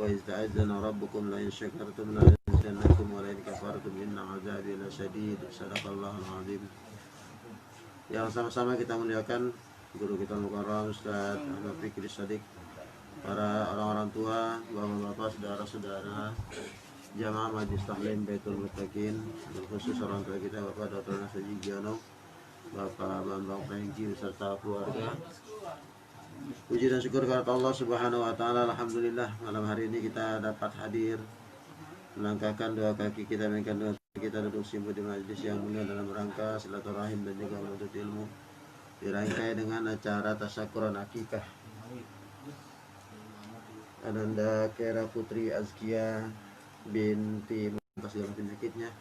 وإذ تأذن ربكم لئن شكرتم لأزيدنكم ولئن كفرتم إن عذابي لشديد. Sadaqallahul azim. Yang sama-sama kita muliakan guru kita Mukarram Ustaz Ahmad Fikri Shadiq, para orang-orang tua, bapak-bapak, saudara-saudara jamaah Majlis Taklim Baitul Muttaqin, khusus orang tua kita Bapak Dr. Nasir Giono, Bapak Bambang Prengki beserta keluarga. Puji dan syukur kepada Allah Subhanahu wa taala. Alhamdulillah malam hari ini kita dapat hadir, melangkahkan dua kaki kita, meningkatkan dua kaki kita duduk simpul di majlis yang mulia dalam rangka silaturahim dan juga menuntut ilmu, dirangkai dengan acara tasyakuran akikah Ananda Kera Putri Azkia binti Muntas dalam penyakitnya.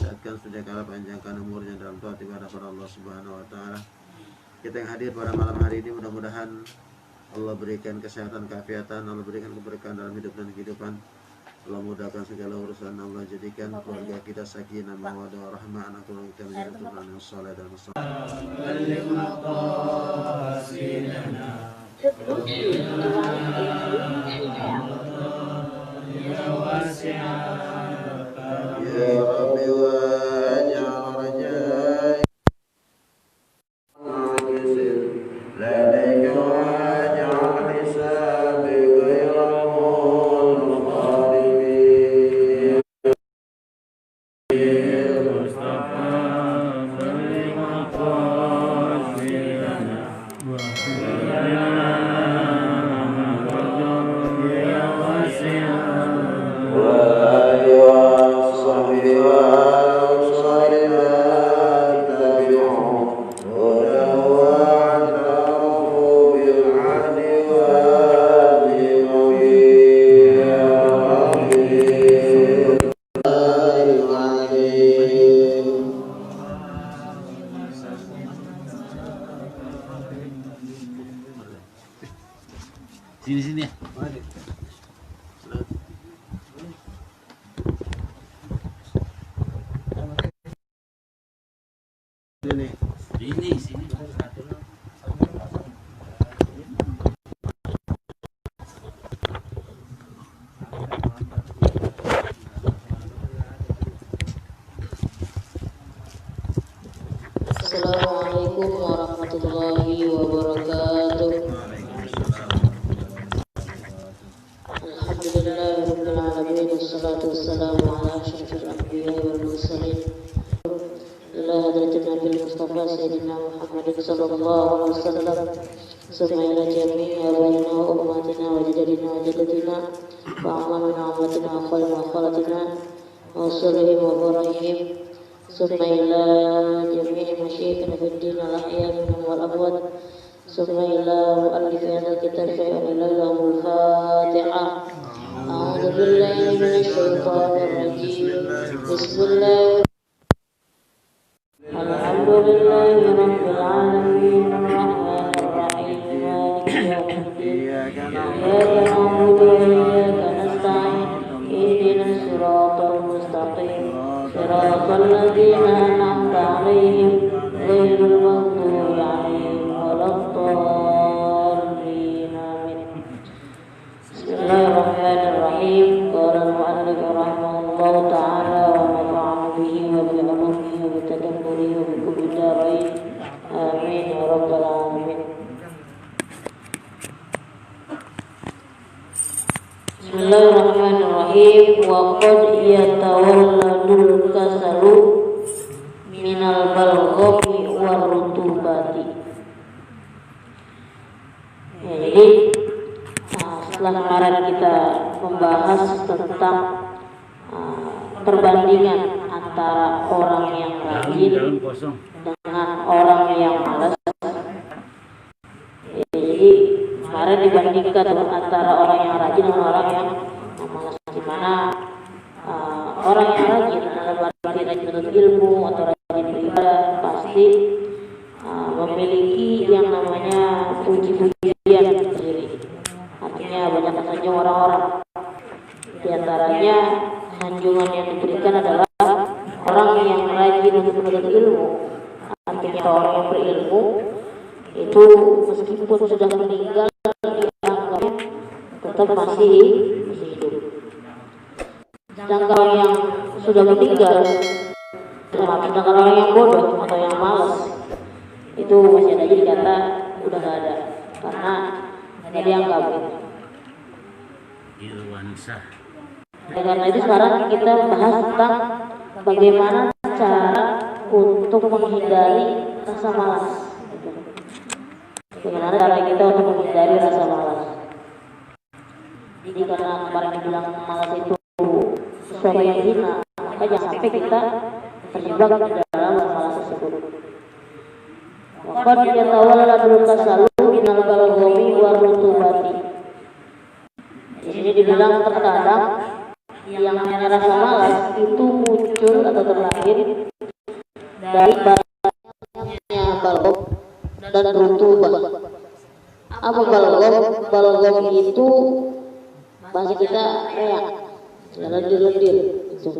Saatkan sejak kala panjangkan umurnya dalam taat ibadah kepada Allah Subhanahu wa taala. Kita yang hadir pada malam hari ini mudah-mudahan Allah berikan kesehatan, keafiatan, Allah berikan keberkahan dalam hidup dan kehidupan. Allah mudahkan segala urusan, Allah jadikan keluarga kita sakinah, mawaddah, rahmah, anak keluarga kita menjadi turunan yang saleh dan saleh. Ya Rabbi waj'al rajai ladaika waj'al hisabi ghairal munqalibi. Mustafa salli maqasidana wa sini ya. Sini. Assalamualaikum warahmatullahi wabarakatuh. Alhamdulillahirabbil alamin, wassalatu wassalamu ala asyrafil anbiya'i wal mursalin. Ila hadratin Nabil Mustafa Sayyidina Muhammadin sallallahu alaihi wasallam. Summa ila jami'i abaina wa ummatina wa jadadina wa jadatina wa amamina wa amatina wa khalina wa khalatina wa usulihim wa barahim. Summa ila jami'i masyayikhina fid din al-ahya minhum wal amwat. Summa ila mu'allifi hadzal kitab syai'un ila lahumul Fatihah. A'udzu billahi minasy syaithanir rajim. Bismillah. Alhamdulillahi rabbil alamin, arrahmanir rahim, maliki yaumiddin. Iyyaka na'budu wa iyyaka nasta'in. Ihdinas siratal mustaqim. Siratal ladzina an'amta 'alaihim ghairil maghdubi 'alaihim waladdallin. Amin. Bismillahirrahmanirrahim. Qala al-mu'allif rahimahullahu ta'ala wa nafa'ana bihi wa bi 'ulumihi wa bi tadabburihi wa bi kulli darain. Amin ya rabbal alamin. Bismillahirrahmanirrahim. Wa qad yatawalladul kasalu minal balghami war rutubati. Jadi setelah kemarin kita membahas tentang perbandingan antara orang yang rajin dengan orang yang malas. Jadi kemarin dibandingkan antara orang yang rajin dengan orang yang malas, di mana orang yang rajin dalam arti rajin menuntut ilmu atau rajin beribadah pasti memiliki yang namanya puji-pujian sendiri. Artinya banyak sanjung orang-orang. Di antaranya sanjungan yang diberikan adalah orang yang rajin untuk menuntut ilmu. Artinya orang yang berilmu itu meskipun sudah meninggal dianggap tetap masih hidup. Sedangkan orang yang sudah meninggal, sedangkan orang yang bodoh atau yang malas itu masih ada, jadi kata udah gak ada karena nggak dianggap. Irwansah. Karena itu sekarang kita bahas tentang bagaimana cara untuk menghindari rasa malas. Bagaimana cara kita untuk menghindari rasa malas. Jadi karena kemarin dibilang malas itu sesuatu yang hina, maka jangan sampai kita terjebak di dalam rasa malas tersebut. Qad yatawalla bil kasalu minal balghami wa rutubati. Di sini dibilang terkadang yang namanya rasa malas itu muncul atau terlahir dari banyaknya balgham dan rutubah. Apa balgham? Balgham itu bahasa kita reak, lendir-lendir itu.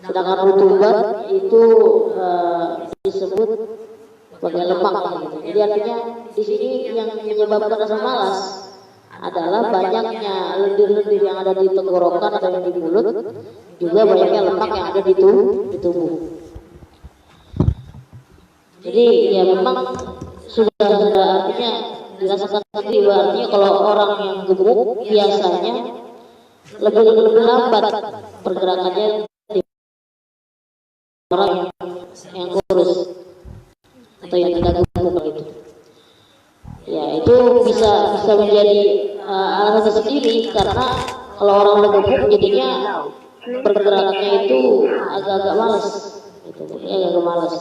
Sedangkan rutubah itu disebut sebagai lemak gitu. Jadi artinya di sini yang menyebabkan rasa malas adalah banyaknya lendir-lendir yang ada di tenggorokan atau yang di mulut, juga banyaknya lemak yang ada di tubuh. Jadi ya memang sudah artinya dirasakan sendiri, artinya kalau orang yang gemuk biasanya lebih lambat pergerakannya di orang yang kurus atau yang tidak gemuk gitu. Ya itu bisa menjadi alasan tersendiri, karena kalau orang gemuk jadinya pergerakannya itu agak-agak malas gitu, agak malas.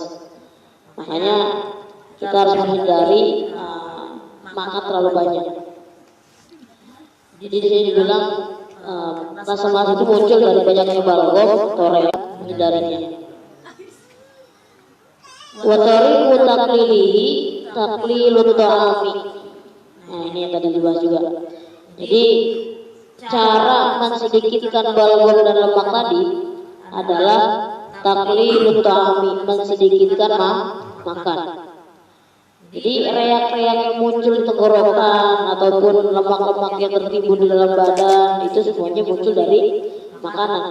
Makanya kita harus menghindari makan terlalu banyak. Jadi di sini dibilang rasa malas itu muncul dari banyaknya balgham atau reak, menghindarinya. Wa tariqu taqlilihi taqlilut ta'ami. Nah ini yang tadi dibahas juga. Jadi cara mensedikitkan balgham dan lemak tadi adalah taqlilut ta'ami, mensedikitkan makan. Jadi reak-reak yang muncul di tenggorokan ataupun lemak-lemak yang tertimbun di dalam badan itu semuanya muncul dari makanan.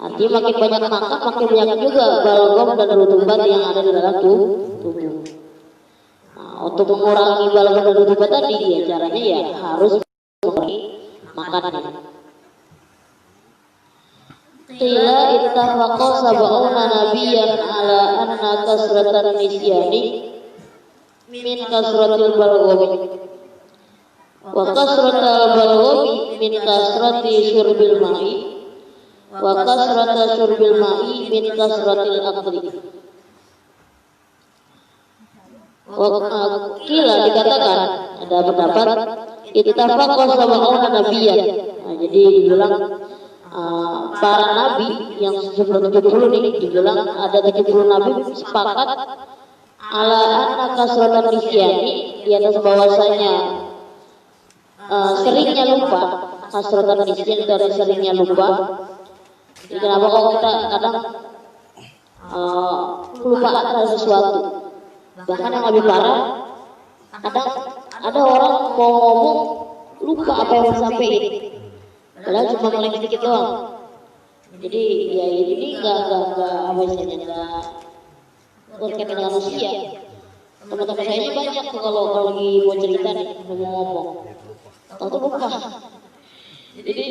Artinya makin banyak makan, makin banyak juga balgham dan rutubat yang ada di dalam tubuh. Nah, untuk mengurangi balgham dan rutubat tadi, ya caranya ya harus mengurangi makanannya. Qila ittafaqa sab'una nabiyyan ala anna kasratan nisyani min kasratil balghami wa kasratal balghami min kasrati syurbil ma'i wa kasrata syurbil ma'i min kasratil akli. Qila dikatakan, ada pendapat ittafaqa sab'una nabiyyan. Nah, jadi dibilang para nabi yang sebelum 70 nih, dibilang ada 70 nabi sepakat ala anna kasratan nisyani, di atas bahwasanya seringnya lupa, kasratan nisyan dari seringnya lupa. Jadi kenapa kok kita kadang kelupaan terhadap sesuatu, bahkan yang lebih parah kadang ada orang mau ngomong lupa apa yang mau sampaikan, padahal cuma paling sedikit doang. Jadi ya ini enggak apa istilahnya, enggak berkaitan dengan manusia. Teman-teman saya ini banyak tuh kalau lagi mau cerita nih, mau ngomong, tahu tuh lupa. Jadi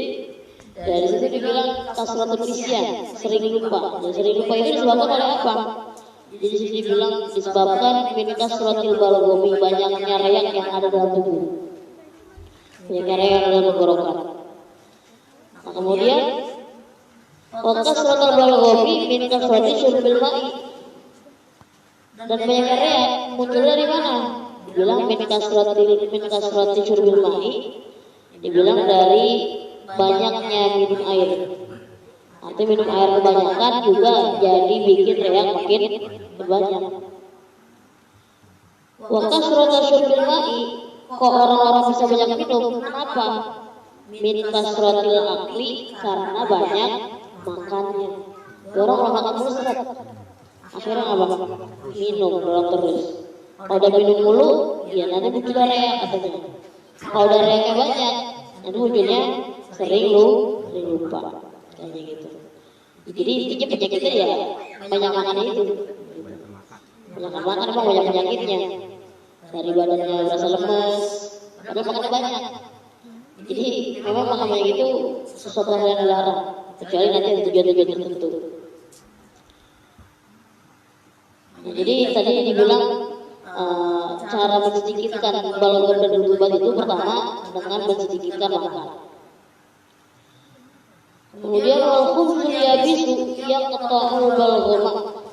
dari situ dibilang kasratul nisyan, sering lupa. Dan sering lupa itu disebabkan oleh apa? Jadi di sini bilang disebabkan min kasratil balghami, banyaknya reak yang ada dalam tubuh, banyaknya reak yang ada dalam tenggorokan. Nah, kemudian wa kasratul balghami min kasrati syurbil ma'i, dan banyaknya reak muncul dari mana? Dibilang min kasrati syurbil ma'i, dibilang dari banyaknya minum air. Artinya minum air kebanyakan juga jadi bikin reak makin banyak. Wa kasratu syurbil ma'i, kok orang-orang bisa banyak minum? Kenapa? Min kasratil akli, karena banyak makannya. Orang makan mulu seret, akhirnya apa? Minum dorong terus. Kalau udah minum mulu, ya nanti muncul reak katanya. Kalau udah reaknya banyak, nanti munculnya sering lupa. katanya gitu. Jadi intinya penyakitnya ya banyak makan itu, banyak makan emang banyak penyakitnya, dari badannya berasa lemes, padahal makannya banyak. Jadi memang makan banyak itu sesuatu hal yang dilarang, kecuali nanti ada tujuan-tujuan tertentu. Jadi tadi dibilang cara mensedikitkan balgam dan rutubat itu pertama dengan mensedikitkan makan. Kemudian al-khubzul yabisu yang qata'u balgama.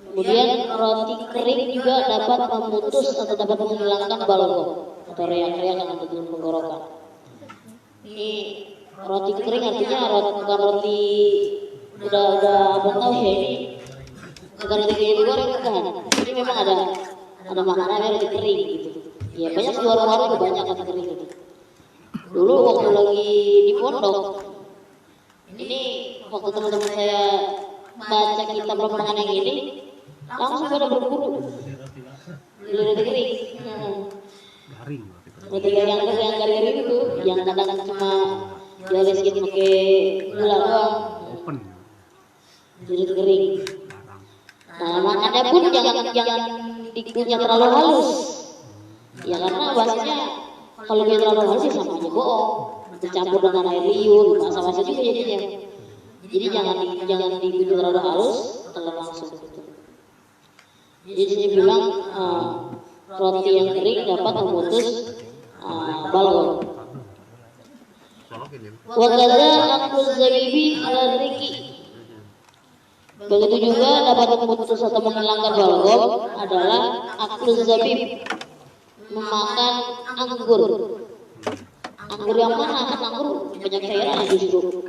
Kemudian roti kering juga dapat memutus atau dapat menghilangkan balgam atau reak-reak yang ada di tenggorokan. Ini roti kering artinya bukan roti udah abang tahu ya, ini bukan roti kering digoreng bukan. Ini memang ada makanannya roti kering gitu. Ya banyak di warung-warung tuh banyak roti kering gitu. Dulu waktu lagi di pondok, ini waktu teman-teman saya baca kitab lembaran yang ini, langsung pada berburu beli roti kering. Roti yang garing itu, yang kadang cuma dioleskin pakai gula doang. Roti kering. Nah, makannya pun jangan dikunyah terlalu halus. Ya karena bahasanya kalau dia terlalu halus ya sama aja bohong. Bercampur dengan air liur, masa-masa juga jadinya. Jadi jangan dikunyah terlalu halus, terlalu langsung gitu. Jadi dia bilang roti yang kering dapat memutus balgam. Wakadha akul zabibi ala riki. Begitu juga dapat memutus atau menghilangkan balgam adalah akul zabib, memakan anggur. Anggur yang mana? Kan anggur banyak cairan justru.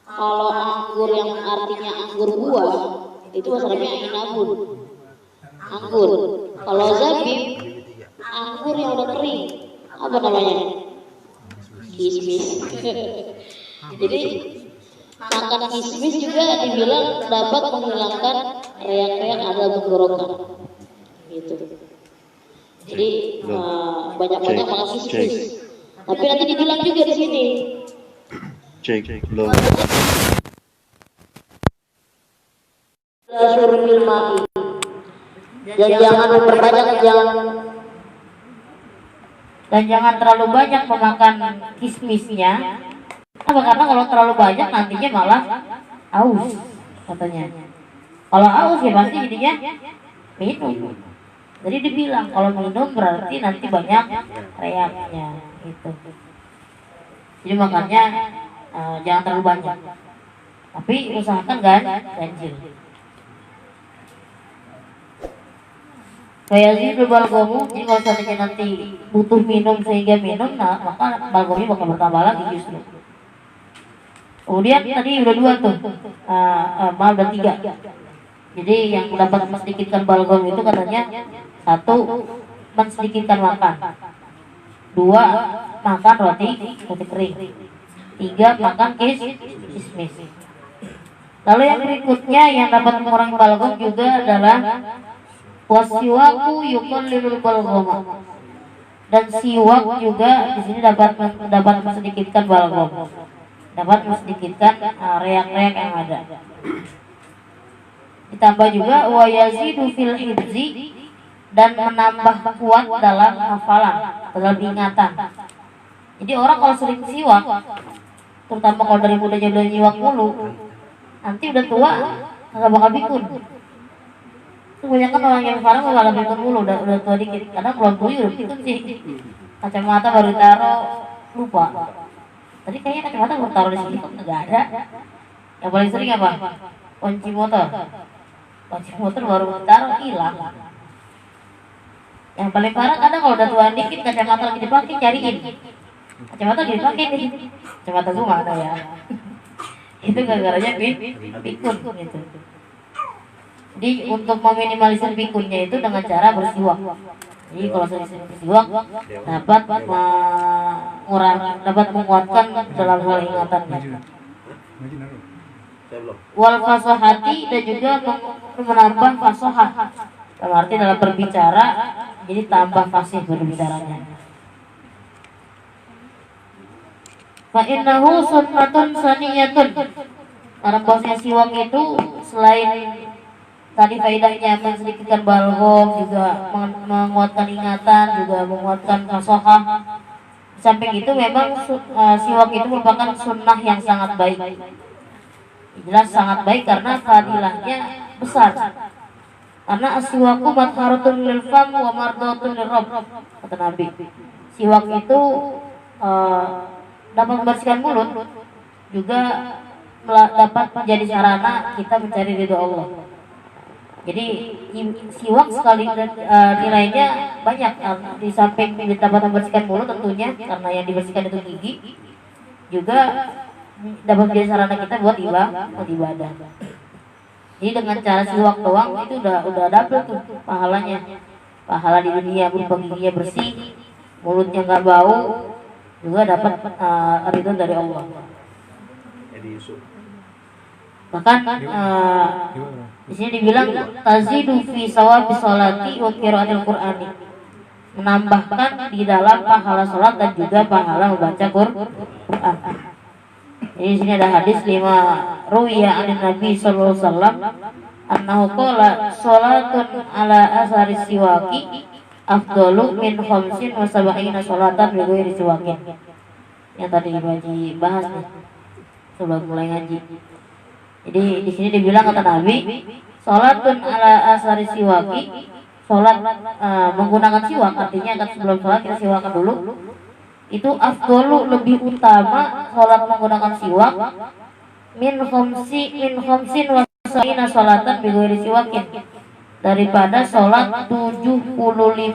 Kalau anggur yang artinya anggur buah itu bahasa Arabnya inabun. Anggur. Kalau zabib, anggur yang udah kering, apa namanya? Kismis. Jadi makan kismis juga dibilang dapat menghilangkan reak-reak ada tenggorokan. Gitu. Jadi banyak-banyak makan kismis. Tapi nanti dibilang juga di sini. Cek belum. Syurbil ma'i. Dan jangan memperbanyak dan jangan terlalu banyak memakan kismisnya. Apa? Karena kalau terlalu banyak nantinya malah aus katanya. Kalau aus ya pasti jadinya minum. Jadi dibilang kalau minum berarti nanti banyak reaknya gitu. Jadi makanya jangan terlalu banyak. Tapi usahakan ganjil. Kayak sih balgamu, jadi kalau seandainya nanti butuh minum sehingga minum, nah maka balgamnya bakal bertambah lagi justru. Kemudian tadi udah 2 tuh, malah udah 3. Jadi yang dapat mensedikitkan balgam itu katanya 1 mensedikitkan makan, 2 makan roti kering, 3 makan kismis. Lalu yang berikutnya yang dapat mengurangi balgam juga adalah wasiwaku yuqallilul balghama. Dan siwak juga di sini dapat mensedikitkan balgam. Dapat mensedikitkan reak-reak yang ada. Ditambah juga wa yazidu fil hifzi, dan menambah kuat dalam hafalan, dalam ingatan. Jadi orang kalau sering siwak, terutama kalau dari mudanya udah nyiwak mulu, nanti udah tua nggak bakal pikun. Kebanyakan orang yang sekarang malah pikun mulu, udah tua dikit. Karena belum tuyul pikun sih. Kacamata baru taruh, lupa. Tadi kayaknya kacamata baru taruh di sini kok nggak ada. Yang paling sering apa? Kunci motor. Kunci motor baru taruh hilang. Yang paling parah kadang kalau udah tua dikit kacamata lagi dipakai cariin. Kacamata lagi dipakai nih. Kacamata gua mana ya? Itu gara-garanya pikun gitu. Jadi untuk meminimalisir pikunnya itu dengan cara bersiwak. Jadi kalau sering bersiwak dapat menguatkan dalam hal ingatannya. Wal fasahati, dan juga menambah fasahah. Dalam arti dalam berbicara, jadi tambah fasih berbicaranya. Fa innahu sunnatun saniyatun. Karena bahwasanya siwak itu selain tadi faedahnya mensedikitkan balgham, juga menguatkan ingatan, juga menguatkan fasohah. Di samping itu memang siwak itu merupakan sunnah yang sangat baik. Jelas sangat baik karena fadilahnya besar. Karena aswaku matharatun lil fam wa mardatun lir rabb, kata Nabi. Siwak itu dapat membersihkan mulut, juga dapat menjadi sarana kita mencari ridho Allah. Jadi siwak sekali nilainya banyak. Di samping dapat membersihkan mulut tentunya, karena yang dibersihkan itu gigi, juga dapat menjadi sarana kita buat ibadah. Jadi dengan cara siwak doang itu udah dapet tuh pahalanya. Pahala di dunia berupa giginya bersih, mulutnya nggak bau, juga dapat ridho dari Allah. Bahkan di sini dibilang tazidu fi sawabi sholati wa qiraatil qur'ani, menambahkan di dalam pahala sholat dan juga pahala membaca Quran. Jadi di sini ada hadis 5 ruwiya an Nabi sallallahu alaihi wasallam annahu qala sholatun ala asari siwaki afdalu min khamsin wa sab'ina sholatan bi ghairi siwakin. Yang tadi dibahas nih sebelum mulai ngaji. Jadi di sini dibilang kata Nabi, sholatun ala asari siwaki, sholat menggunakan siwak, artinya kan sebelum sholat kita siwakan dulu. Itu afdalu lebih utama sholat menggunakan siwak min khamsin wa sab'ina sholatan bi ghairi siwakin, daripada sholat 75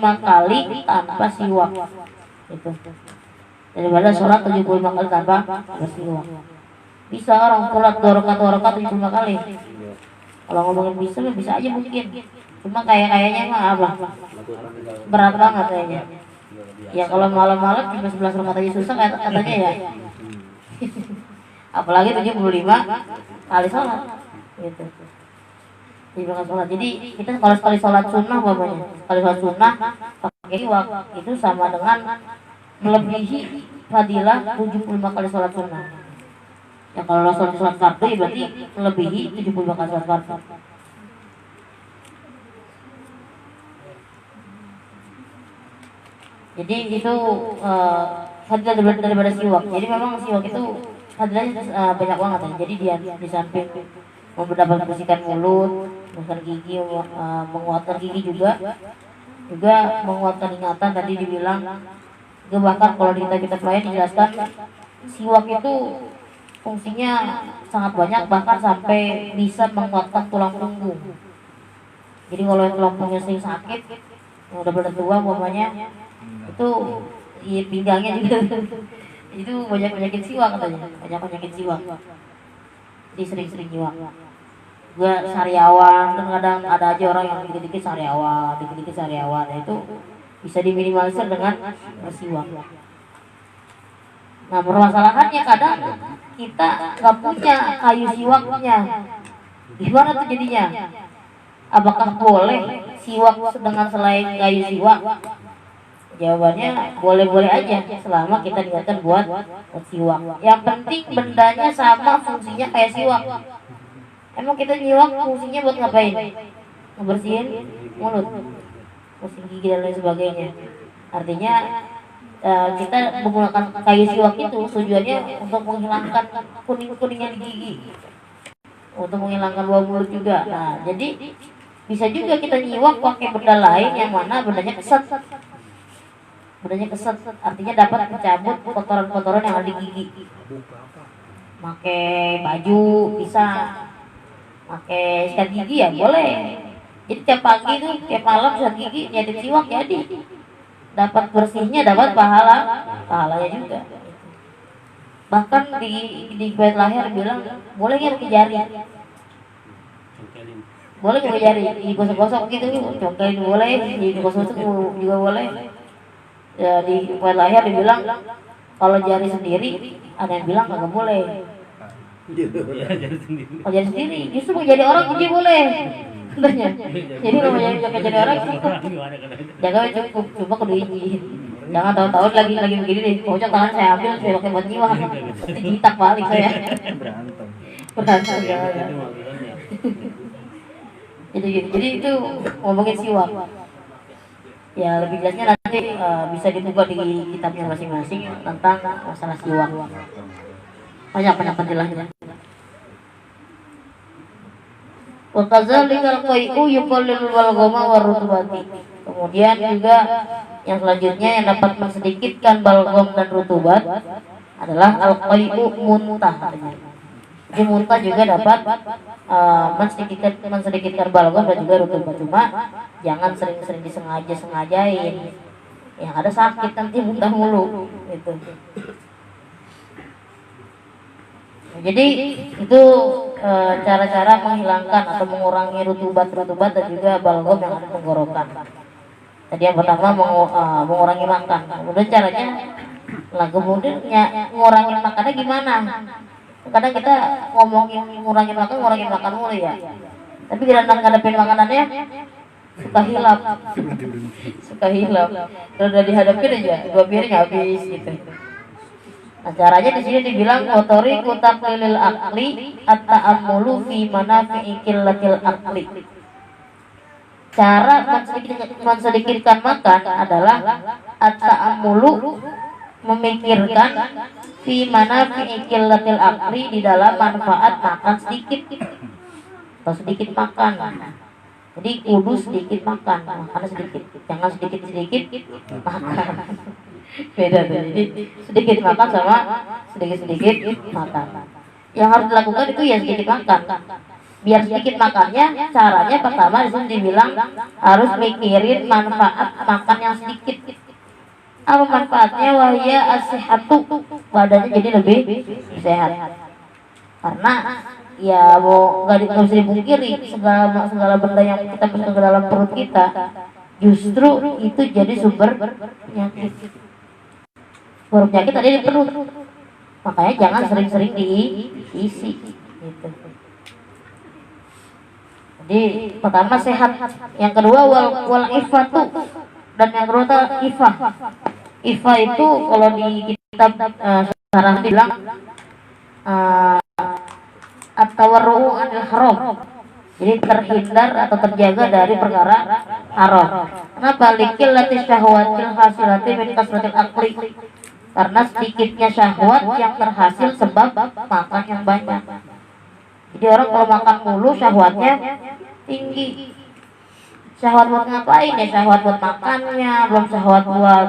kali tanpa siwak. Itu. Daripada sholat 75 kali tanpa siwak. Bisa orang sholat 2 rakaat 75 kali. Kalau ngomongin bisa aja mungkin. Cuma kayaknya mah apa? Berat banget kayaknya. Ya kalau malam-malam cuma 11 rakaat aja susah katanya ya. Apalagi 75 kali sholat. Gitu. Jadi kita kalau sekali sholat sunnah bapaknya, sekali sholat sunnah pakai siwak itu sama dengan melebihi fadilah 75 kali sholat sunnah. Ya kalau sholat fardu ya berarti melebihi 75 kali sholat fardu. Jadi itu fadilah daripada siwak. Jadi memang siwak itu fadilahnya banyak banget ya. Jadi dia di samping mendapat membersihkan mulut, membersihkan gigi, menguatkan gigi juga menguatkan ingatan. Tadi dibilang, bahkan kalau kita pelayan dijelaskan siwak itu fungsinya sangat banyak, bahkan sampai bisa menguatkan tulang punggung. Jadi kalau yang tulang punggungnya sering sakit, yang udah bertua umpamanya, itu ya, pinggangnya juga itu banyak siwak katanya, banyak siwak. Jadi sering-sering siwak. Gua sariawan, kadang ada aja orang yang dikit-dikit sariawan. Nah itu bisa diminimalisir dengan bersiwak. Nah permasalahannya kadang kita nggak punya kayu siwaknya. Gimana tuh jadinya? Apakah boleh siwak dengan selain kayu siwak? Jawabannya boleh-boleh aja selama kita niatkan buat siwak. Yang penting bendanya sama, fungsinya kayak siwak. Emang kita nyiwak fungsinya buat ngapain? Ngebersihin mulut, bersihin gigi dan lain sebagainya. Artinya kita menggunakan kayu siwak itu tujuannya untuk menghilangkan kuning-kuningnya di gigi, untuk menghilangkan bau mulut juga. Nah jadi bisa juga kita nyiwak pakai benda lain yang mana bendanya kesat. Artinya dapat mencabut kotoran-kotoran yang ada di gigi. Pakai baju bisa, pakai sikat gigi ya boleh. Jadi tiap pagi tuh, tiap malam sikat gigi nyiapin siwak jadi dapat bersihnya, dapat pahalanya juga. Bahkan di bait lahir bilang boleh nggak pakai jari, boleh pakai jari digosok-gosok gitu, congkelin boleh, digosok-gosok juga boleh. Ya, di bait lahir dibilang kalau jari sendiri, ada yang bilang nggak boleh. Kalau jari sendiri, justru mau jadi orang jadi boleh. Katanya. Jadi kalau jadi orang cukup, jaga cukup, cuma kudu izin. Jangan tahu-tahu lagi begini nih, pojok tangan saya ambil, saya pakai buat nyiwak, dijitak balik saya. Berantem ya. Jadi itu ngomongin siwak. Ya lebih jelasnya nanti bisa dibuka di kitabnya masing-masing tentang masalah siwak. Banyak pendilahnya. Wa kadzalikal qai'u yuqallilul balghama warutubati. Kemudian juga yang selanjutnya yang dapat mensedikitkan balgham dan rutubat adalah al-qai'u muntah. Jadi muntah juga dapat mensedikitkan balgham dan juga rutubat. Cuma jangan sering-sering disengajain. Yang ada sakit nanti muntah mulu gitu. Jadi itu cara-cara menghilangkan atau mengurangi rutubat dan juga balgham yang ada tenggorokan. Tadi yang pertama mengurangi makan. Kemudian caranya kemudian mengurangi makannya gimana? Kadang kita ngomongin ngurangin makan mulu ya. Tapi kita ngadepin makanannya suka hilap. Kalau udah dihadapin aja 2 piring habis gitu. Nah, caranya di sini dibilang motori kutaklilil akli at-ta'ammulu fi manafi'i qillatil akli. Cara mensedikitkan makan adalah at-ta'ammulu, memikirkan fi manafi'i qillatil akli, di dalam manfaat makan sedikit atau sedikit makan. Jadi kudu sedikit makan sedikit, jangan sedikit makan. Beda tuh. Jadi sedikit makan sama sedikit makan. Yang harus dilakukan itu ya sedikit makan. Biar sedikit makannya, caranya pertama di sini dibilang harus mikirin manfaat makan yang sedikit. Apa manfaatnya? Wahya as-sihhatu, badannya jadi lebih sehat. Karena ya mau nggak bisa dipungkiri, segala benda yang kita masuk ke dalam perut kita justru itu jadi sumber penyakit. Penyakit ada di perut, makanya jangan sering-sering diisi gitu. Jadi pertama sehat, yang kedua wal ifatu, dan yang kedua ifah. Ifah itu kalau di kitab sekarang bilang at-tawarru'u anil haram, jadi terhindar atau terjaga dari perkara haram. Kenapa? Likillati syahwatil hasilati min kasratil akli, karena sedikitnya syahwat yang terhasil sebab makan yang banyak. Jadi orang kalau makan mulu syahwatnya tinggi. Syahwat buat ngapain ya? Syahwat buat makannya, belum syahwat buat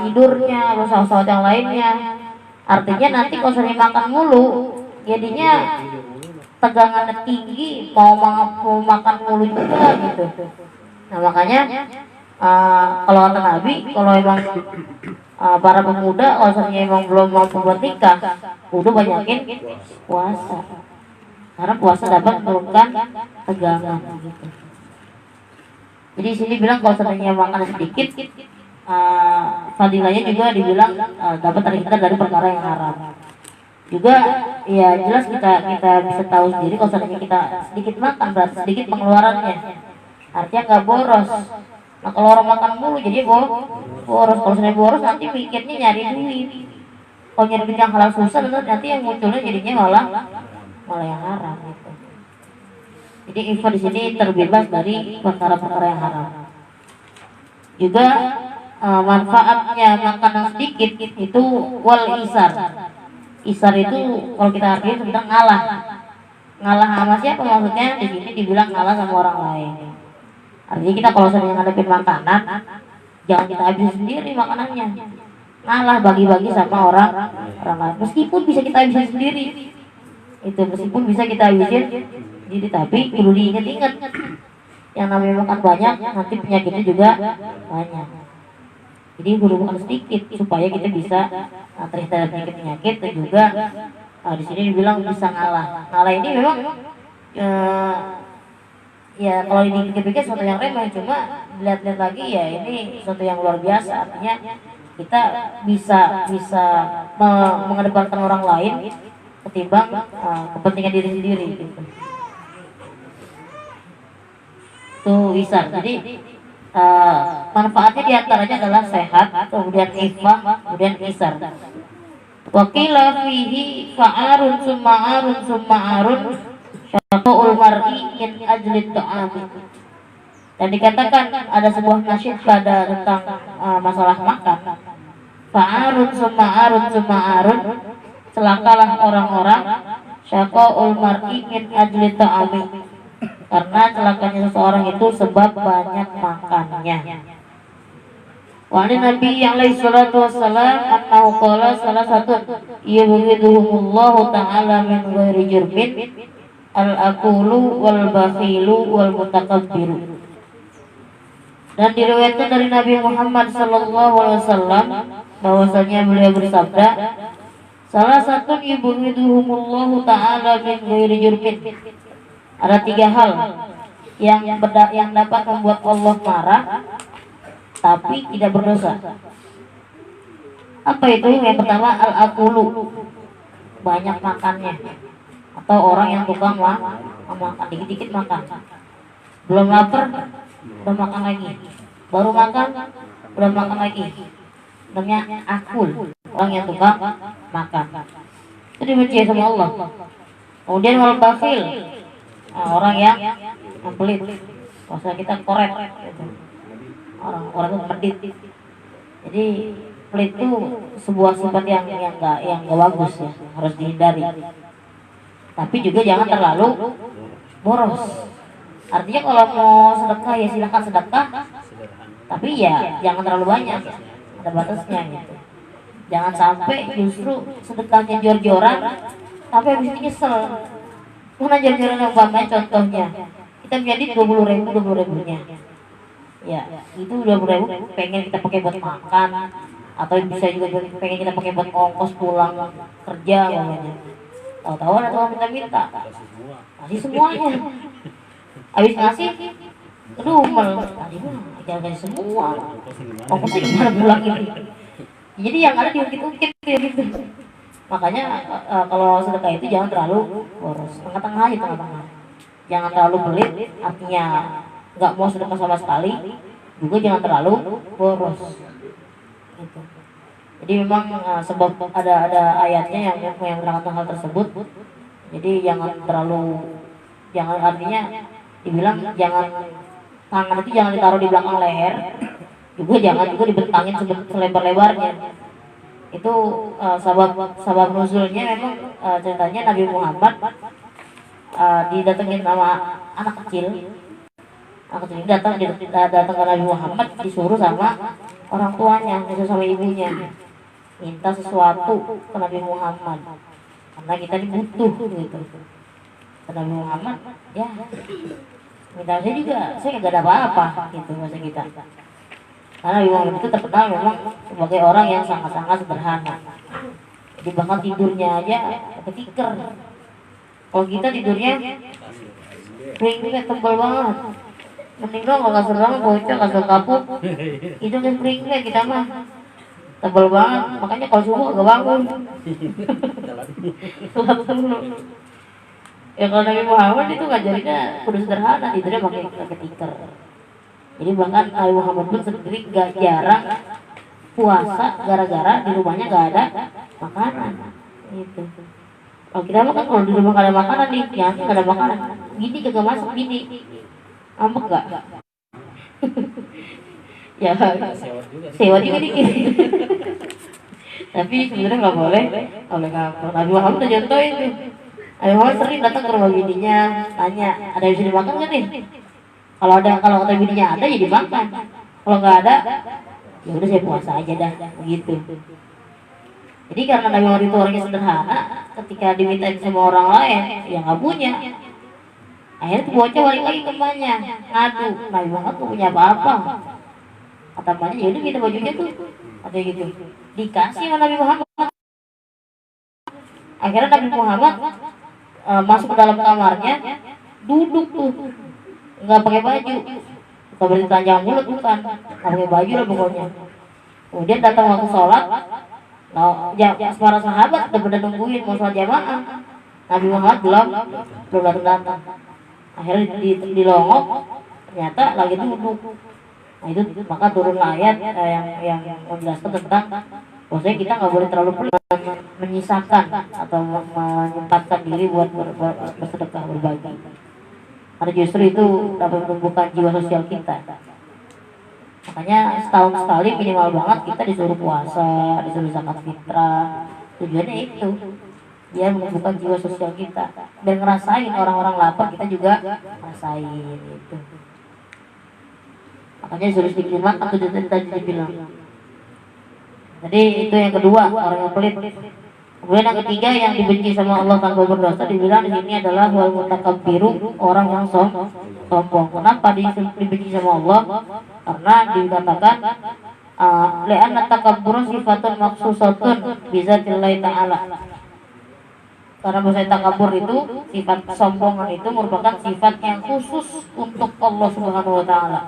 tidurnya, belum syahwat yang lainnya. Artinya nanti kalau sering makan mulu, jadinya tegangannya tinggi, mau makan mulu juga gitu. Nah makanya kalau kata Nabi, kalau emang para pemuda kalau misalnya emang belum mampu buat nikah, udah banyakin puasa, karena puasa dapat menurunkan tegangan gitu. Jadi sini bilang kalau misalnya makan sedikit, fadilahnya juga dibilang dapat terhindar dari perkara yang haram. Juga ya jelas kita bisa tahu sendiri kalau misalnya kita sedikit makan berarti sedikit pengeluarannya, artinya nggak boros. Nah kalau orang makan mulu jadi boros. Kalau sudah boros nanti pikirnya nyari duit. Kalau nyari duit yang halal susah, nanti yang munculnya jadinya malah yang haram gitu. Jadi info di sini terbebas dari perkara-perkara yang haram. Juga manfaatnya makan yang sedikit itu wal isar. Isar itu kalau kita artinya sebenarnya ngalah sama siapa maksudnya? Di sini dibilang ngalah sama orang lain. Artinya kita kalau sering ngadepin makanan, jangan kita habis sendiri makanannya, ngalah bagi-bagi sama orang lain. Meskipun bisa kita habisin sendiri, itu meskipun bisa kita habisin sendiri, tapi perlu diingat-ingat, yang namanya makan banyak nanti penyakitnya juga banyak. Jadi perlu makan sedikit supaya kita bisa terhindar dari penyakit, dan juga di sini dibilang bisa ngalah. Ngalah ini memang ya kalau dipikir-pikir sesuatu yang remeh, cuma lihat-lihat lagi ya ini sesuatu yang luar biasa. Artinya kita bisa mengedepankan orang lain ketimbang kepentingan diri sendiri gitu. Itu bisa. Jadi Manfaatnya diantaranya adalah sehat, kemudian ifah, kemudian isar. Wakila fihi fa'arun summa'arun summa'arun syaqa'ul mar'i min ajli ta'ami. Dan dikatakan ada sebuah nasyid pada tentang masalah makan. Fa'arun summa'arun summa'arun, celakalah orang-orang syaqa'ul mar'i min ajli ta'ami, karena celakanya seseorang itu sebab banyak makannya. Wa Nabi alaihi salatu wassalam annahu qala salah satu yubghiduhumullahu ta'ala min ghairi jurmin al-aqulu wal bakhilu wal mutakabbiru. Dan diriwayatkan dari Nabi Muhammad sallallahu alaihi wasallam bahwasanya beliau bersabda, salah satu yubghiduhumullahu ta'ala min ghairi jurmin. Ada 3 hal yang dapat membuat Allah marah tapi tidak berdosa. Apa itu? Yang pertama al-akulu, banyak makannya, atau orang yang tukang makan, dikit-dikit makan, belum lapar udah makan lagi, baru makan udah makan lagi, namanya akul, orang yang tukang makan. Itu dibenci sama Allah. Kemudian wal bakhil, orang yang pelit, bahasa kita korek gitu. Orang itu medit. Jadi pelit itu sebuah sifat yang enggak bagus ya, harus dihindari. Tapi juga jangan terlalu boros. Artinya kalau mau sedekah ya silakan sedekah, tapi ya jangan terlalu banyak, ada batasnya gitu. Jangan sampai justru sedekahnya jor-joran tapi habis itu nyesel. Mana jor-joran yang umpamanya contohnya kita menjadi 20.000 ya, itu 20.000 pengen kita pakai buat makan, atau bisa juga pengen kita pakai buat ongkos pulang kerja namanya. Tahu-tahu ada orang minta-minta, kasih semuanya. Habis ngasih, aduh tadi mah jangan kasih semua, ongkosnya gimana pulang ini. Jadi yang ada diungkit-ungkit gitu. Makanya kalau sedekah itu jangan terlalu boros, tengah-tengah aja, tengah-tengah. Jangan terlalu pelit, artinya nggak mau sedekah sama sekali, juga jangan terlalu boros. Gitu. Jadi memang sebab ada ayatnya yang menerangkan hal tersebut. Jadi jangan artinya dibilang jangan, tangan itu jangan ditaruh di belakang leher, juga jangan dibentangin selebar-lebarnya. Itu sabab nuzulnya memang ceritanya Nabi Muhammad didatengin sama anak kecil ini datang ke Nabi Muhammad, disuruh sama orang tuanya, disuruh sama ibunya minta sesuatu ke Nabi Muhammad karena kita dibutuh gitu. Ke Nabi Muhammad, ya minta saya juga, saya nggak ada apa-apa gitu bahasa kita. Karena Nabi Muhammad itu terkenal memang sebagai orang yang sangat-sangat sederhana. Jadi bahkan tidurnya aja ketiker. Kalau kita tidurnya ringnya tebal banget. Mending dong kalau kasur banget bocor, kasur kapuk. Itu kan ringnya kita mah tebal banget. Makanya kalau subuh agak bangun. Ya kalau Nabi Muhammad itu ngajarinnya kudu sederhana, tidurnya pakai ketiker. Jadi bahkan Nabi Muhammad pun sendiri gak jarang puasa gara-gara di rumahnya gak ada makanan. Gitu. Kalau kita mah kan kalau di rumah gak ada makanan nih, ya gak ada makanan. Gini kagak masuk gini. Ambek gak? Ya sewa juga dikit. Tapi sebenarnya nggak boleh. Oleh Nabi Muhammad udah contohin tuh. Nabi Muhammad sering datang ke rumah bininya, tanya ada yang bisa dimakan nggak nih? Kalau kata bininya ada ya dimakan. Kalau nggak ada, ya udah saya puasa aja dah, begitu. Jadi karena Nabi Muhammad itu orangnya sederhana, ketika diminta sama orang lain, ya nggak punya. Akhirnya tuh bocah balik lagi ke emaknya, ngadu, Nabi Muhammad nggak punya apa-apa. Kata emaknya, ya udah kita bajunya tuh, katanya gitu. Dikasih sama Nabi Muhammad. Akhirnya Nabi Muhammad masuk ke dalam kamarnya, duduk tuh, nggak pakai baju, bukan berarti telanjang mulut, bukan, nggak pakai baju lah pokoknya. Kemudian datang waktu sholat, para sahabat udah pada nungguin mau sholat jamaah, Nabi Muhammad belum datang. Akhirnya dilongok, ternyata lagi duduk. Nah itu maka turunlah ayat yang menjelaskan tentang bahwasanya kita nggak boleh terlalu pelit menyisakan atau menyempatkan diri buat bersedekah, berbagi. Karena justru itu dapat menumbuhkan jiwa sosial kita. Makanya setahun sekali minimal banget kita disuruh puasa, disuruh zakat fitrah. Tujuannya itu, dia menumbuhkan jiwa sosial kita. Dan ngerasain orang-orang lapar, kita juga ngerasain itu. Makanya disuruh sedikit makan, tujuannya tadi dibilang. Jadi itu yang kedua, orang yang pelit. Kemudian yang ketiga yang dibenci sama Allah tanpa berdosa, dibilang di sini adalah wal mutakabbiru, orang yang sombong. Kenapa dibenci sama Allah? Karena dikatakan li'anna takabbur sifatun maksusatun bizatillahi ta'ala. Karena bahasa takabur itu, sifat kesombongan itu merupakan sifat yang khusus untuk Allah Subhanahu wa taala.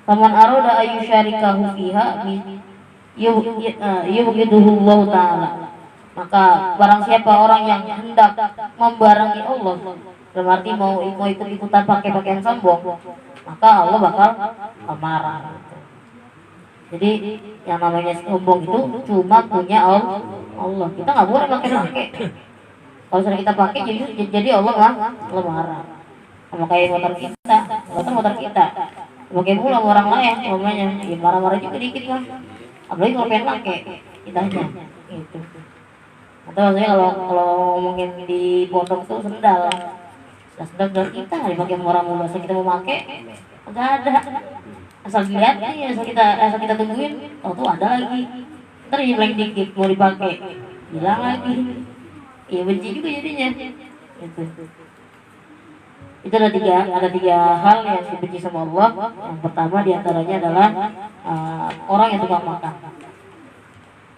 Faman arada ayyusyarikahu fiha yubghiduhullahu ta'ala. Maka barang siapa orang yang hendak membarangi Allah, berarti mau ikut-ikutan pakai pakaian sombong, maka Allah bakal marah. Jadi yang namanya sombong itu cuma punya Allah. Kita nggak boleh pakai. Kalau sudah kita pakai jadi Allah marah. Sama kayak motor kita. Pakai pula orang lain, namanya ya marah-marah juga dikit lah. Apalagi kalau pengen pakai kitanya gitu. Atau maksudnya kalau ngomongin di pondok tuh sendal kita dipakai orang mau bahasa kita mau pakai nggak ada, asal dilihat ya, asal kita tungguin tuh ada lagi, ntar ya blank dikit mau dipakai hilang lagi, ya benci juga jadinya gitu. Itu ada tiga hal yang dibenci sama Allah. Yang pertama diantaranya adalah orang yang tukang makan.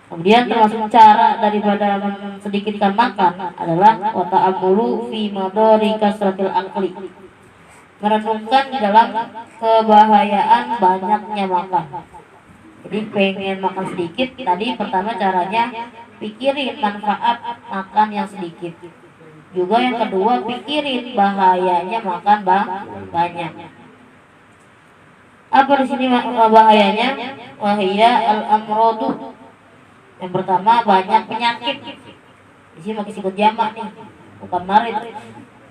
Kemudian termasuk cara daripada sedikitkan makan adalah wa ta'ammulu fi madari kasratil akli. Merenungkan di dalam kebahayaan banyaknya makan. Jadi pengen makan sedikit, tadi pertama caranya pikirin manfaat makan yang sedikit. Juga yang kedua pikirin bahayanya makan banyak. Apa di sini bahayanya? Wahia al-amradu. Yang pertama banyak penyakit. Di sini pakai sikut jamak nih, bukan marid.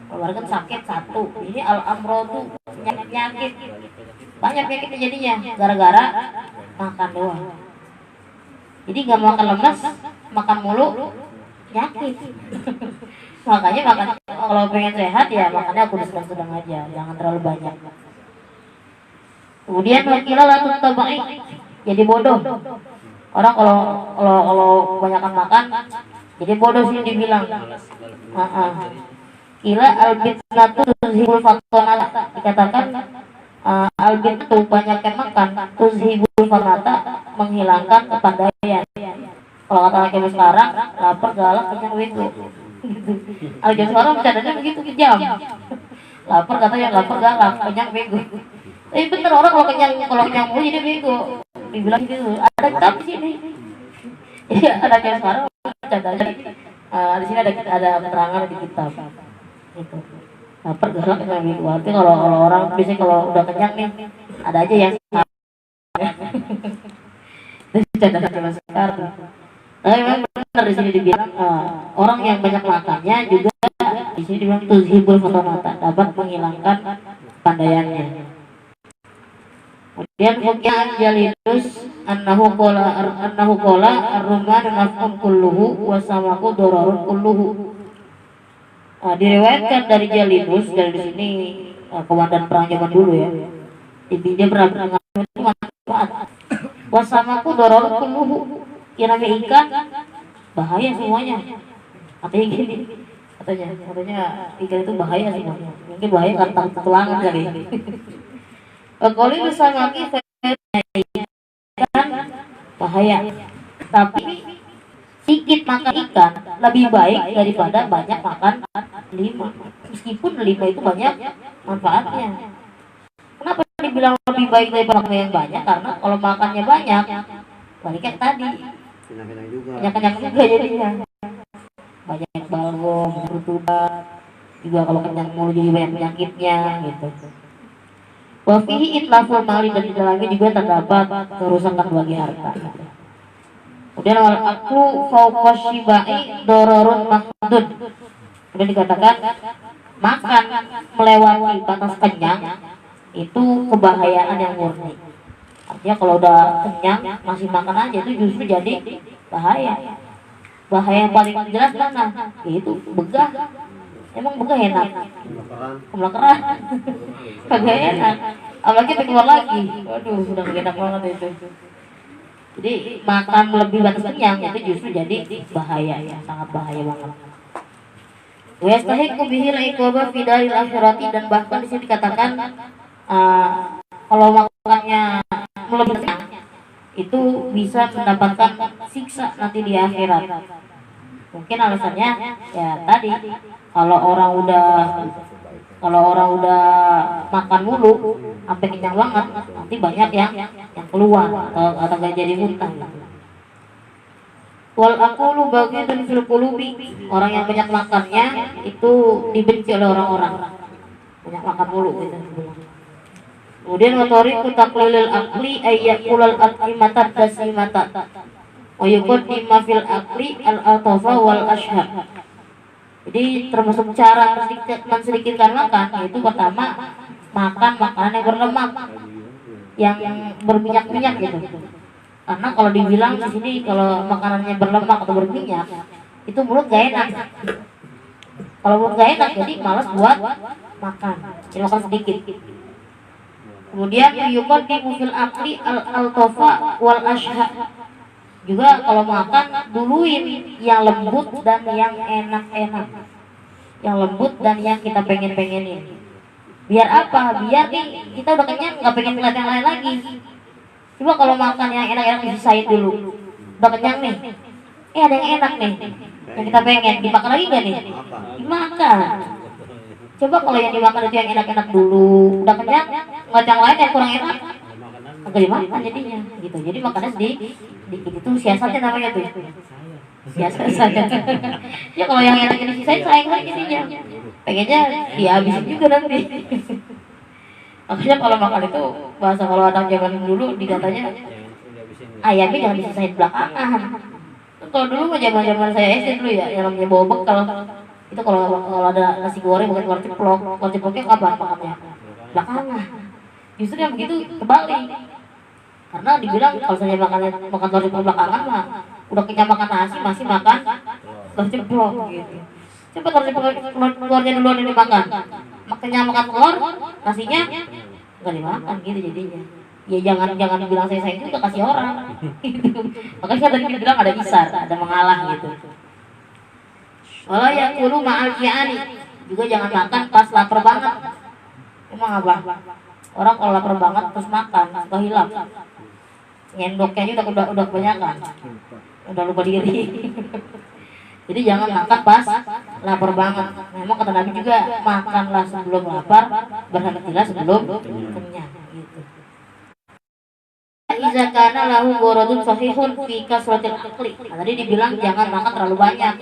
Kemarin kan sakit satu, ini al-amradu penyakit. Banyak penyakitnya jadinya gara-gara makan doang. Jadi nggak makan lemas, makan mulu penyakit. Makanya makan kalau pengen sehat ya makannya aku sedang-sedang aja, jangan terlalu banyak. Kemudian wakilah latut tabai, jadi bodoh. Orang kalau kebanyakan makan jadi bodoh sih dibilang. Kila albitnatu tuzhibul fatonata, dikatakan albitnatu banyakkan makan tuzhibul fatonata, menghilangkan kepandaian. Kalau kata laki sekarang lapar galak kenyang bego. Kalau jam sekarang bercandanya begitu kejam. Lapar katanya lapar galak kenyang bego. Tapi bener orang kalau kenyang mulu jadi bego. Dibilang gitu. Ada kitab di sini. Iya ada jam sekarang bercandanya. Di sini ada keterangan di kitab. Gitu. Lapar galak kenyang bego. Artinya kalau orang biasanya kalau udah kenyang nih ada aja yang bercandanya jam sekarang. Tapi memang benar di sini dibilang orang yang banyak makannya juga di sini dibilang tuzhibul fatonata, dapat menghilangkan pandaiannya. Kemudian bukan Jalinus annahu qala ar-rumman naf'un kulluhu wa samaku dararun kulluhu. Diriwayatkan dari Jalinus, dari sini komandan perang zaman dulu ya. Dia pernah itu manfaat. Wa samaku dararun kulluhu. Yang namanya ikan bahaya semuanya. Katanya gini, katanya ikan itu bahaya semuanya. Mungkin bahaya karena tulangan kali. Kalau bersama kita ikan bahaya, tapi sedikit makan ikan lebih baik daripada banyak makan lima. Meskipun lima itu banyak manfaatnya. Kenapa dibilang lebih baik daripada makan yang banyak? Karena kalau makannya banyak, balik tadi. Kenyang juga jadinya, banyak balgom, rutubat juga, kalau kenyang mulu jadi banyak penyakitnya gitu. Wa fihi itlaful mali, dan di dalamnya juga terdapat kerusakan bagi harta. Kemudian wal aklu fawqa syibai dororun mahdud. Kemudian dikatakan makan melewati batas kenyang itu kebahayaan yang murni. Artinya kalau udah kenyang masih makan aja itu justru jadi bahaya. Bahaya yang paling jelas mana? Itu begah. Emang begah enak? Kebakaran. Kagak enak. Apalagi keluar lagi. Waduh, udah gak enak banget itu. Jadi makan lebih batas kenyang itu justru jadi bahaya, ya, sangat bahaya banget. Wa yastahiqu bihi al-iqaba fi daril akhirati, dan bahkan di sini dikatakan kalau makannya lebih kenyang itu bisa mendapatkan siksa nanti di akhirat. Mungkin alasannya ya tadi, kalau orang udah makan mulu sampai kenyang banget, nanti banyak yang keluar atau gak jadi muntah. Wal aqulu baghidun fil qulubi, orang yang banyak makannya itu dibenci oleh orang-orang. Banyak makan mulu gitu. Kemudian watoriku taqlilil aqli ayyakulal aqimata tasimata wa yuqaddima fil aqli al-atafa wal ashhar. Jadi termasuk cara mensedikitkan makan, yaitu pertama makan makanan yang berlemak, yang berminyak-minyak gitu. Karena kalau dibilang di sini kalau makanannya berlemak atau berminyak, itu mulut gak enak. Kalau mulut gak enak, jadi malas buat makan. Jadi makan sedikit. Kemudian yuqaddimu fil aqli al-altafa wal ashha. Juga kalau makan duluin yang lembut dan yang enak-enak, yang lembut dan yang kita pengen-pengenin. Biar apa? Biar nih kita udah kenyang nggak pengen ngeliat yang lain lagi. Coba kalau makan yang enak-enak disisain dulu, udah kenyang nih, ada yang enak nih yang kita pengen, dimakan lagi nggak nih? Dimakan. Coba kalau yang dimakan itu yang enak-enak dulu, udah kenyang, ngeliat yang lain yang kurang enak, agak dimakan jadinya gitu. Jadi makannya sedikit itu siasatnya namanya tuh, siasat saja. Ya kalau yang enak ini sisain sayang lagi jadinya, pengennya dihabisin juga nanti. Makanya kalau makan itu bahasa kalau anak zaman dulu dikatanya ayamnya jangan disisain belakangan. Kalau dulu mah zaman saya SD dulu ya, yang namanya bawa bekal itu kalau ada nasi goreng bukan telur ceploknya kapan makannya? Belakangan. Justru yang begitu kebalik. Karena dibilang kalau saya makan telur ceplok belakangan mah udah kenyang makan nasi masih makan telur ceplok gitu. Coba telurnya duluan ini makan. Kenyang makan telur, nasinya nggak dimakan gitu jadinya. Ya jangan bilang saya sayang juga, kasih orang. Gitu. Makanya tadi dibilang ada isar, ada mengalah gitu. Wala yakulu ma'al ji'ani, juga jangan makan pas lapar banget. Emang apa? Orang kalau lapar banget terus makan, suka hilap. Nyendoknya aja udah kebanyakan, udah lupa diri. Jadi jangan makan pas lapar banget. Memang kata Nabi juga, makanlah sebelum lapar, berhentilah sebelum kenyang. Gitu. Iza kana lahu gharadun sahihun fi kasratil akli. Tadi dibilang jangan makan terlalu banyak.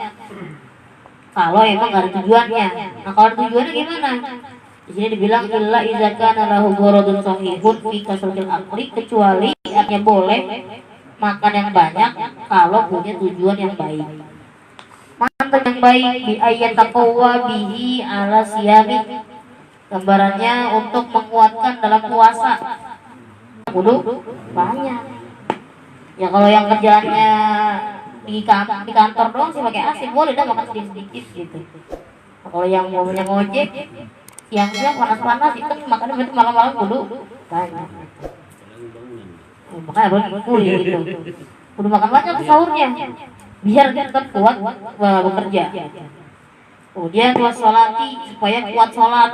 Kalau emang gak ada tujuannya. Nah kalau tujuannya gimana? Di sini dibilang illa iza kana lahu gharadun sahihun fi kasratil akli, kecuali artinya boleh makan yang banyak kalau punya tujuan yang baik. Makan yang baik bi ayat taqwa bihi ala siyami. Gambarannya untuk menguatkan dalam puasa. Kudu banyak. Ya kalau yang kerjaannya di kantor doang sih pakai AC, boleh dah makan sedikit gitu. Nah, kalau yang maunya ngojek siang-siang panas-panas itu makannya berarti malam-malam kudu banyak. Makanya harus kulit gitu. Kudu makan banyak tuh sahurnya biar dia tetap kuat bekerja. Kemudian wassolati, supaya kuat sholat,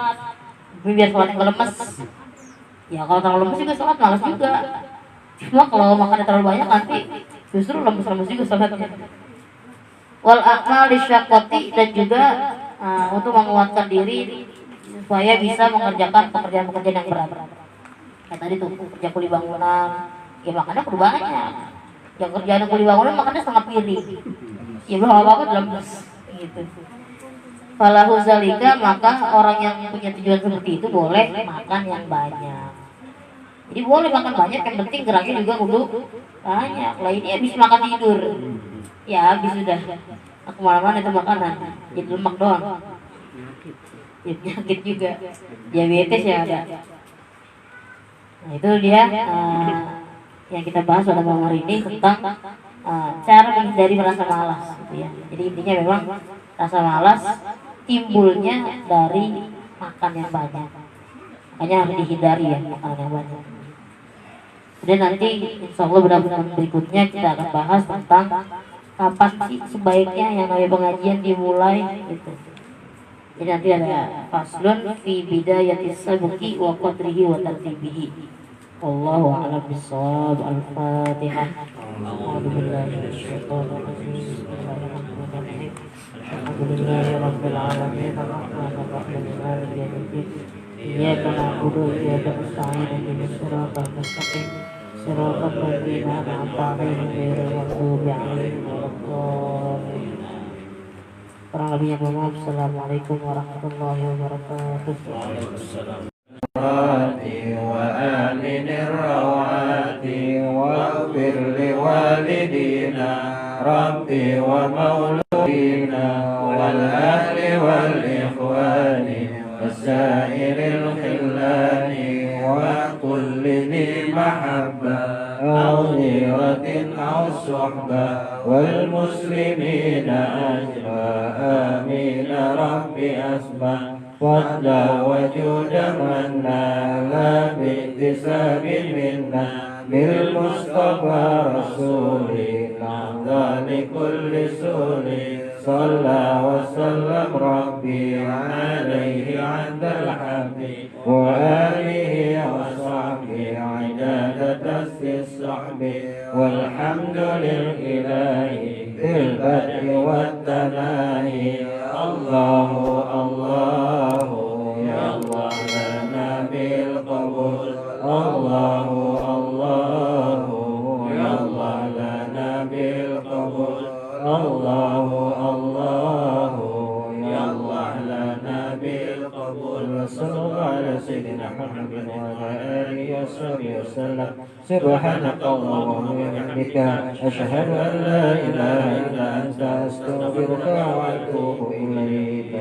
biar sholatnya nggak lemes. Ya kalau terlalu lemes juga sholat malas juga. Cuma kalau makannya terlalu banyak nanti justru lemes-lemes juga sholatnya. Wal a'mal lisyaqqati, dan juga untuk menguatkan diri supaya bisa mengerjakan pekerjaan-pekerjaan yang berat. Kayak tadi tuh kerja kuli bangunan, ya makannya perlu banyak. Yang kerjaan kuli bangunan makannya setengah piring. Ya belum apa-apa lemes gitu. falahu zalika, maka orang yang punya tujuan seperti itu boleh makan yang banyak. Jadi boleh makan banyak, yang penting geraknya juga kudu banyak. Lah ini habis makan tidur, ya habis sudah. Aku kemana-mana itu makanan, jadi lemak doang. Ya, penyakit juga, diabetes ya ada. Nah itu dia yang kita bahas pada malam hari ini tentang cara menghindari rasa malas, gitu ya. Jadi intinya memang rasa malas timbulnya dari makan yang banyak, makanya harus dihindari ya makan yang banyak. Dan nanti insya Allah benar-benar berikutnya kita akan bahas tentang kapan sih sebaiknya yang namanya pengajian dimulai gitu. Jadi nanti ada faslun fi bidayatis sabqi wa qadrihi wa tartibihi. Wallahu a'lam bissawab. Al-Fatihah. A'udzu billahi minasyaitonir rajim. Bismillahirrahmanirrahim. Alhamdulillahirabbil alamin. Arrahmanir rahim. Maliki yaumiddin. Iyyaka na'budu wa iyyaka nasta'in. Ihdinas siratal mustaqim. Siratal ladzina an'amta 'alaihim ghairil maghdubi 'alaihim waladdallin. Kurang lebihnya mohon maaf. Assalamualaikum warahmatullahi wabarakatuh. وآمن الروات واغفر لوالدينا ربي ومولودينا والأهل والإخوان وسائر الخلان وكل ذي محبة أو غيرة أو صحبة والمسلمين أجمع آمين ربي أسمع فضلا وجودا منا لا باكتساب منا بالمصطفى رسولي نهضى لكل سول صلى وسلم ربي عليه عند الحق وآله وصحبه عداد دست الصحب والحمد لله في البدء والتناهي الله الله يا الله لنا بالقبول الله الله يا الله لنا بالقبول الله الله يا الله لنا بالقبول وصلى الله على سيدنا محمد وعلى آله وصحبه وسلم سبحانك اللهم وبحمدك أشهد أن لا إله إلا أنت أستغفرك وأتوب إليك.